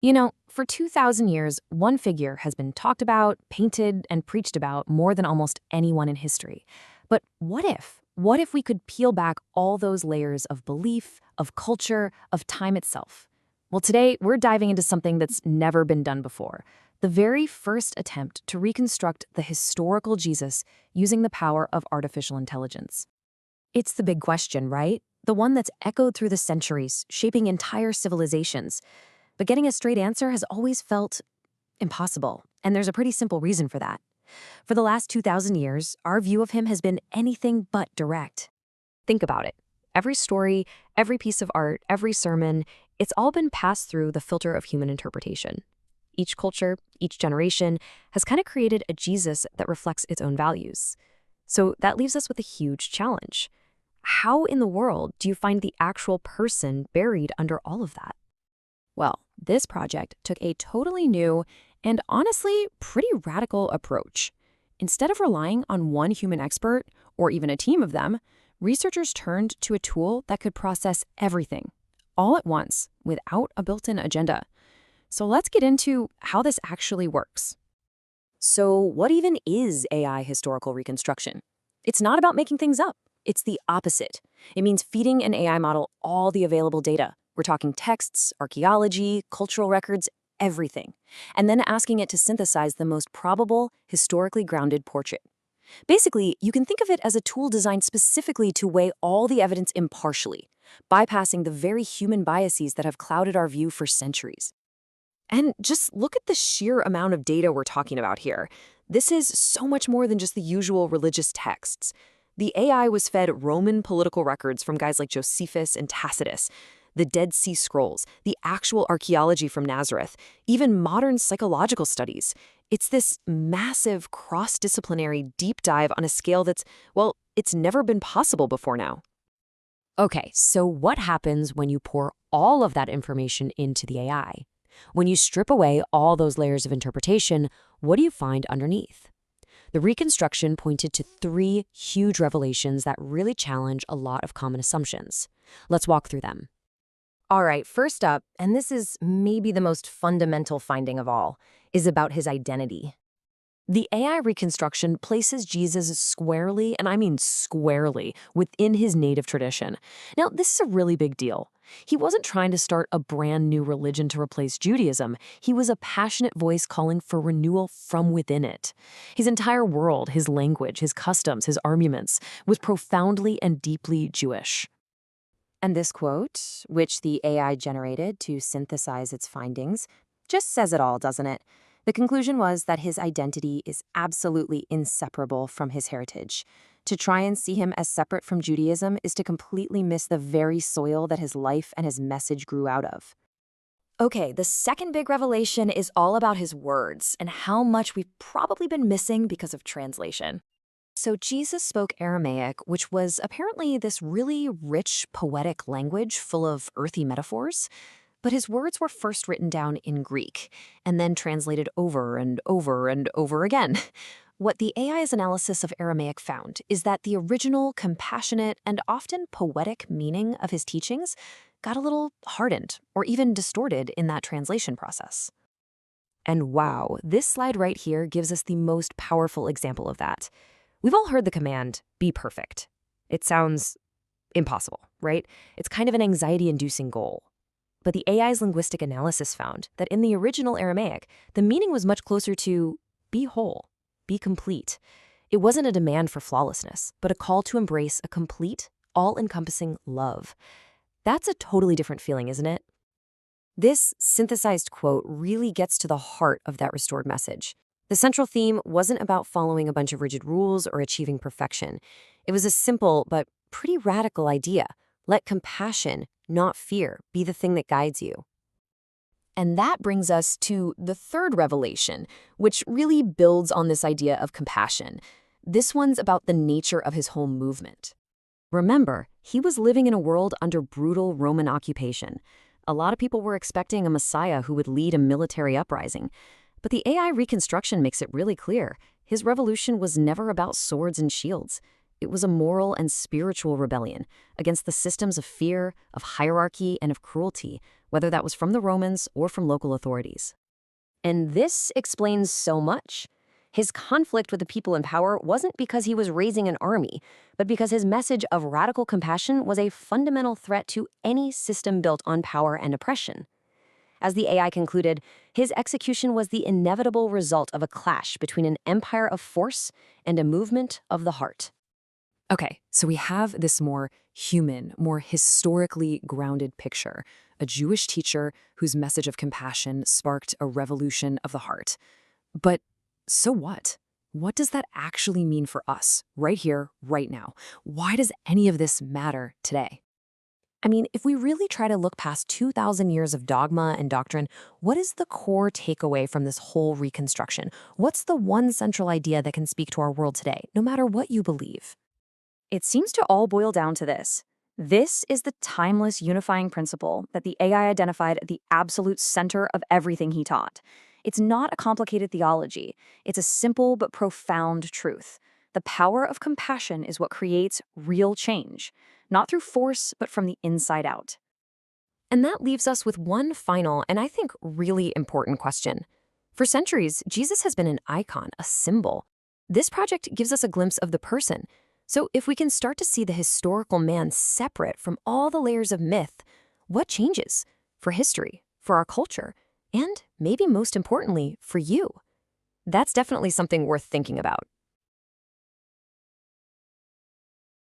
For 2,000 years, one figure has been talked about, painted, and preached about more than almost anyone in history. But what if? What if we could peel back all those layers of belief, of culture, of time itself? Well, today we're diving into something that's never been done before. The very first attempt to reconstruct the historical Jesus using the power of artificial intelligence. It's the big question, right? The one that's echoed through the centuries, shaping entire civilizations. But getting a straight answer has always felt impossible, and there's a pretty simple reason for that. For the last 2,000 years, our view of him has been anything but direct. Think about it. Every story, every piece of art, every sermon, it's all been passed through the filter of human interpretation. Each culture, each generation, has kind of created a Jesus that reflects its own values. So that leaves us with a huge challenge. How in the world do you find the actual person buried under all of that? Well, this project took a totally new and honestly pretty radical approach. Instead of relying on one human expert, or even a team of them, researchers turned to a tool that could process everything, all at once, without a built-in agenda. So let's get into how this actually works. So what even is AI historical reconstruction? It's not about making things up. It's the opposite. It means feeding an AI model all the available data. We're talking texts, archaeology, cultural records, everything. And then asking it to synthesize the most probable, historically grounded portrait. Basically, you can think of it as a tool designed specifically to weigh all the evidence impartially, bypassing the very human biases that have clouded our view for centuries. And just look at the sheer amount of data we're talking about here. This is so much more than just the usual religious texts. The AI was fed Roman political records from guys like Josephus and Tacitus, the Dead Sea Scrolls, the actual archaeology from Nazareth, even modern psychological studies. It's this massive cross-disciplinary deep dive on a scale that's, well, it's never been possible before now. Okay, so what happens when you pour all of that information into the AI? When you strip away all those layers of interpretation, what do you find underneath? The Reconstruction pointed to 3 huge revelations that really challenge a lot of common assumptions. Let's walk through them. All right, first up, and this is maybe the most fundamental finding of all, is about his identity. The AI reconstruction places Jesus squarely, and I mean squarely, within his native tradition. Now, this is a really big deal. He wasn't trying to start a brand new religion to replace Judaism. He was a passionate voice calling for renewal from within it. His entire world, his language, his customs, his armaments, was profoundly and deeply Jewish. And this quote, which the AI generated to synthesize its findings, just says it all, doesn't it? The conclusion was that his identity is absolutely inseparable from his heritage. To try and see him as separate from Judaism is to completely miss the very soil that his life and his message grew out of. Okay, the second big revelation is all about his words and how much we've probably been missing because of translation. So Jesus spoke Aramaic, which was apparently this really rich, poetic language full of earthy metaphors. But his words were first written down in Greek, and then translated over and over and over again. What the AI's analysis of Aramaic found is that the original, compassionate, and often poetic meaning of his teachings got a little hardened or even distorted in that translation process. And wow, this slide right here gives us the most powerful example of that. We've all heard the command, be perfect. It sounds impossible, right? It's kind of an anxiety-inducing goal. But the AI's linguistic analysis found that in the original Aramaic, the meaning was much closer to be whole, be complete. It wasn't a demand for flawlessness, but a call to embrace a complete, all-encompassing love. That's a totally different feeling, isn't it? This synthesized quote really gets to the heart of that restored message. The central theme wasn't about following a bunch of rigid rules or achieving perfection. It was a simple but pretty radical idea. Let compassion, not fear, be the thing that guides you. And that brings us to the third revelation, which really builds on this idea of compassion. This one's about the nature of his whole movement. Remember, he was living in a world under brutal Roman occupation. A lot of people were expecting a Messiah who would lead a military uprising. But the AI reconstruction makes it really clear. His revolution was never about swords and shields. It was a moral and spiritual rebellion against the systems of fear, of hierarchy, and of cruelty, whether that was from the Romans or from local authorities. And this explains so much. His conflict with the people in power wasn't because he was raising an army, but because his message of radical compassion was a fundamental threat to any system built on power and oppression. As the AI concluded, his execution was the inevitable result of a clash between an empire of force and a movement of the heart. Okay, so we have this more human, more historically grounded picture, a Jewish teacher whose message of compassion sparked a revolution of the heart. But so what? What does that actually mean for us, right here, right now? Why does any of this matter today? I mean, if we really try to look past 2,000 years of dogma and doctrine, what is the core takeaway from this whole Reconstruction? What's the one central idea that can speak to our world today, no matter what you believe? It seems to all boil down to this. This is the timeless unifying principle that the AI identified at the absolute center of everything he taught. It's not a complicated theology. It's a simple but profound truth. The power of compassion is what creates real change, not through force, but from the inside out. And that leaves us with one final and I think really important question. For centuries, Jesus has been an icon, a symbol. This project gives us a glimpse of the person. So if we can start to see the historical man separate from all the layers of myth, what changes? For history, for our culture, and maybe most importantly, for you. That's definitely something worth thinking about.